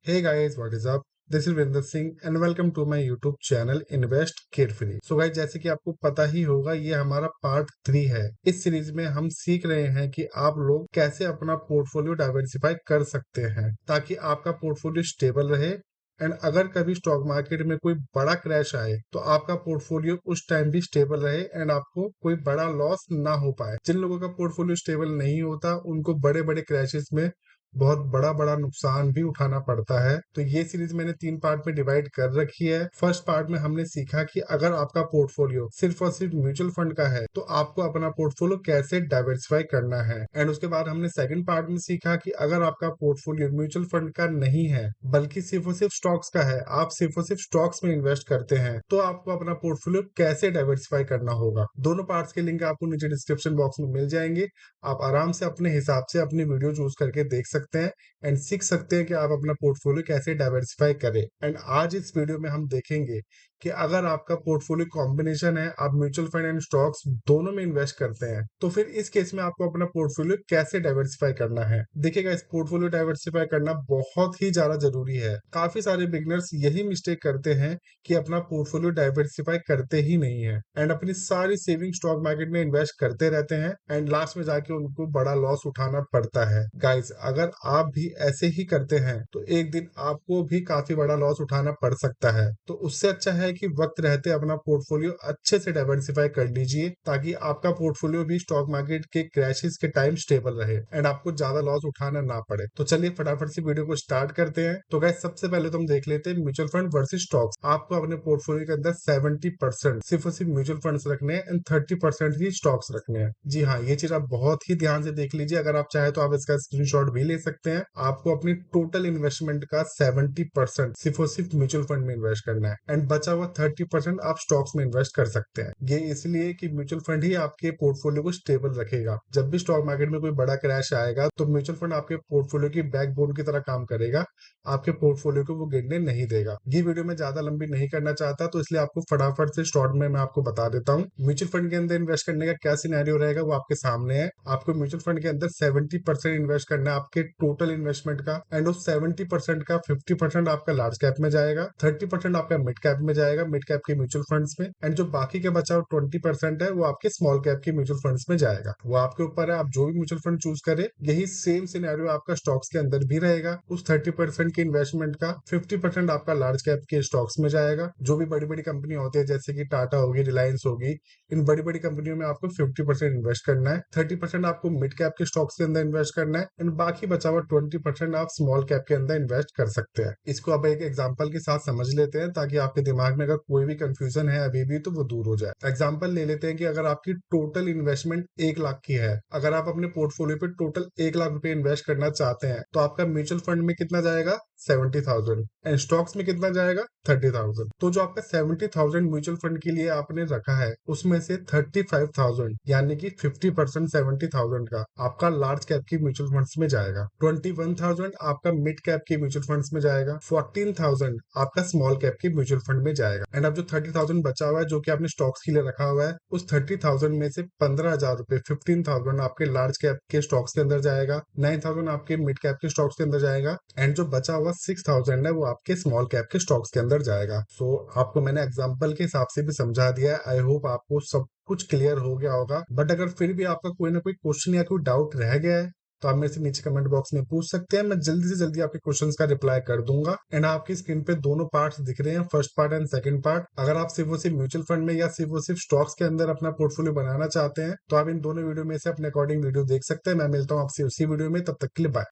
Hey guys, what is up? This is Vinder Singh and welcome to my YouTube channel Invest Carefully. So guys, जैसे कि आपको पता ही होगा, ये हमारा पार्ट 3 है। इस सीरीज में हम सीख रहे हैं कि आप लोग कैसे अपना पोर्टफोलियो डाइवर्सिफाई कर सकते हैं ताकि आपका पोर्टफोलियो स्टेबल रहे। एंड अगर कभी स्टॉक मार्केट में कोई बड़ा क्रैश आए तो आपका पोर्टफोलियो उस टाइम भी स्टेबल रहे एंड आपको कोई बड़ा लॉस ना हो पाए। जिन लोगों का पोर्टफोलियो स्टेबल नहीं होता उनको बड़े बड़े क्रैशेस में बहुत बड़ा बड़ा नुकसान भी उठाना पड़ता है। तो ये सीरीज मैंने 3 पार्ट में डिवाइड कर रखी है। फर्स्ट पार्ट में हमने सीखा कि अगर आपका पोर्टफोलियो सिर्फ और सिर्फ म्यूचुअल फंड का है तो आपको अपना पोर्टफोलियो कैसे डाइवर्सिफाई करना है। एंड उसके बाद हमने सेकंड पार्ट में सीखा कि अगर आपका पोर्टफोलियो म्यूचुअल फंड का नहीं है बल्कि सिर्फ और सिर्फ स्टॉक्स का है, आप सिर्फ और सिर्फ स्टॉक्स में इन्वेस्ट करते हैं, तो आपको अपना पोर्टफोलियो कैसे डाइवर्सिफाई करना होगा। दोनों पार्ट्स के लिंक आपको नीचे डिस्क्रिप्शन बॉक्स में मिल जाएंगे। आप आराम से अपने हिसाब से अपनी वीडियो चूज करके देख सकते हैं एंड सीख सकते हैं कि आप अपना पोर्टफोलियो कैसे डाइवर्सिफाई करें। एंड आज इस वीडियो में हम देखेंगे कि अगर आपका पोर्टफोलियो कॉम्बिनेशन है, आप म्यूचुअल फंड एंड स्टॉक्स दोनों में इन्वेस्ट करते हैं, तो फिर इस केस में आपको अपना पोर्टफोलियो कैसे डाइवर्सिफाई करना है। देखिएगा, इस पोर्टफोलियो डाइवर्सिफाई करना बहुत ही ज्यादा जरूरी है। काफी सारे बिगनर्स यही मिस्टेक करते हैं कि अपना पोर्टफोलियो डाइवर्सिफाई करते ही नहीं है एंड अपनी सारी सेविंग स्टॉक मार्केट में इन्वेस्ट करते रहते हैं एंड लास्ट में जाके उनको बड़ा लॉस उठाना पड़ता है। गाइस, अगर आप भी ऐसे ही करते हैं तो एक दिन आपको भी काफी बड़ा लॉस उठाना पड़ सकता है। तो उससे अच्छा है कि वक्त रहते अपना पोर्टफोलियो अच्छे से डाइवर्सिफाई कर लीजिए ताकि आपका पोर्टफोलियो भी स्टॉक मार्केट के क्रैशेस के टाइम स्टेबल रहे एंड आपको ज्यादा लॉस उठाना ना पड़े। तो चलिए फटाफट से वीडियो को स्टार्ट करते हैं। तो गाइस, सबसे पहले तो हम देख लेते हैं म्यूचुअल फंड वर्सेस स्टॉक्स। आपको अपने पोर्टफोलियो के अंदर 70% सिर्फ और सिर्फ म्यूचुअल फंड्स रखने हैं एंड 30% ही स्टॉक्स रखने हैं। जी हाँ, ये चीज आप बहुत ही ध्यान से देख लीजिए। अगर आप चाहे तो आप इसका स्क्रीनशॉट भी ले सकते हैं। आपको अपनी टोटल इन्वेस्टमेंट का 70% सिर्फ और सिर्फ म्यूचुअल फंड में इन्वेस्ट करना है एंड बचा हुआ 30% आप स्टॉक्स में इन्वेस्ट कर सकते हैं। ये इसलिए कि म्यूचुअल फंड ही आपके पोर्टफोलियो को स्टेबल रखेगा। जब भी स्टॉक मार्केट में कोई बड़ा क्रैश आएगा तो म्यूचुअल फंड आपके पोर्टफोलियो की बैकबोन की तरह काम करेगा, आपके पोर्टफोलियो को वो गिरने नहीं देगा। ये वीडियो में ज्यादा लंबी नहीं करना चाहता, तो इसलिए आपको फटाफट से शॉर्ट में मैं आपको बता देता हूँ म्यूचुअल फंड के अंदर इन्वेस्ट करने का क्या सिनेरियो रहेगा, वो आपके सामने है। आपको म्यूचुअल फंड के अंदर 70% इन्वेस्ट करना है आपके टोटल इन्वेस्टमेंट का एंड उस 70% का 50% आपका लार्ज कैप में जाएगा, 30% आपका मिड कैप में जाएगा, मिड कैप के म्यूचुअल फंड्स में, एंड जो बाकी के बचा 20% है वो आपके स्मॉल कैप के म्यूचुअल फंड्स में जाएगा। वो आपके ऊपर है, आप जो भी म्यूचुअल फंड चूज करें। यही सेम सिनेरियो आपका स्टॉक्स के अंदर भी रहेगा। उस 30% के इन्वेस्टमेंट का 50% आपका लार्ज कैप के स्टॉक्स में जाएगा। जो भी बड़ी बड़ी कंपनी होती है जैसे कि टाटा होगी, रिलायंस होगी, इन बड़ी बड़ी कंपनियों में आपको 50% इन्वेस्ट करना है, 30% आपको मिड कैप के स्टॉक्स के अंदर इन्वेस्ट करना है एंड बाकी बचा हुआ 20% आप स्मॉल कैप के अंदर इन्वेस्ट कर सकते हैं। इसको अब एक एग्जांपल के साथ समझ लेते हैं ताकि आपके दिमाग में अगर कोई भी कंफ्यूजन है अभी भी तो वो दूर हो जाए। एग्जांपल ले लेते हैं कि अगर आपकी टोटल इन्वेस्टमेंट 1 लाख की है, अगर आप अपने पोर्टफोलियो पे टोटल 1 लाख रुपए इन्वेस्ट करना चाहते हैं तो आपका म्यूचुअल फंड में कितना जाएगा? 70,000 एंड स्टॉक्स में कितना जाएगा? 30,000। तो जो आपका 70,000 म्यूचुअल फंड के लिए आपने रखा है उसमें से 35,000 यानी कि 50% 70,000 का आपका लार्ज कैप की म्यूचुअल फंड्स में जाएगा, 21,000 आपका मिड कैप के म्यूचुअल फंड्स में जाएगा, 14,000 आपका स्मॉल कैप के म्यूचुअल फंड में जाएगा एंड अब जो 30,000 बचा हुआ है जो कि आपने स्टॉक्स के लिए रखा हुआ है, उस 30,000 में से 15,000 रुपए 15,000 आपके लार्ज कैप के स्टॉक्स के अंदर जाएगा, 9,000 आपके मिड कैप के स्टॉक्स के अंदर जाएगा एंड जो बचा हुआ 6,000 है वो आपके स्मॉल कैप के स्टॉक्स के अंदर जाएगा। सो आपको मैंने एग्जांपल के हिसाब से भी समझा दिया है। आई होप आपको सब कुछ क्लियर हो गया होगा। बट अगर फिर भी आपका कोई ना कोई क्वेश्चन या कोई डाउट रह गया है तो आप मेरे से नीचे कमेंट बॉक्स में पूछ सकते हैं। मैं जल्दी से जल्दी आपके क्वेश्चंस का रिप्लाई कर दूंगा एंड आपकी स्क्रीन पे दोनों पार्ट्स दिख रहे हैं, first part and second part. अगर आप सिर्फ और सिर्फ म्यूचुअल फंड में या सिर्फ और सिर्फ स्टॉक्स के अंदर अपना पोर्टफोलियो बनाना चाहते हैं तो आप इन दोनों वीडियो में से अपने अकॉर्डिंग वीडियो देख सकते हैं। मैं मिलता हूँ आपसे उसी वीडियो में, तब तक के लिए बाय।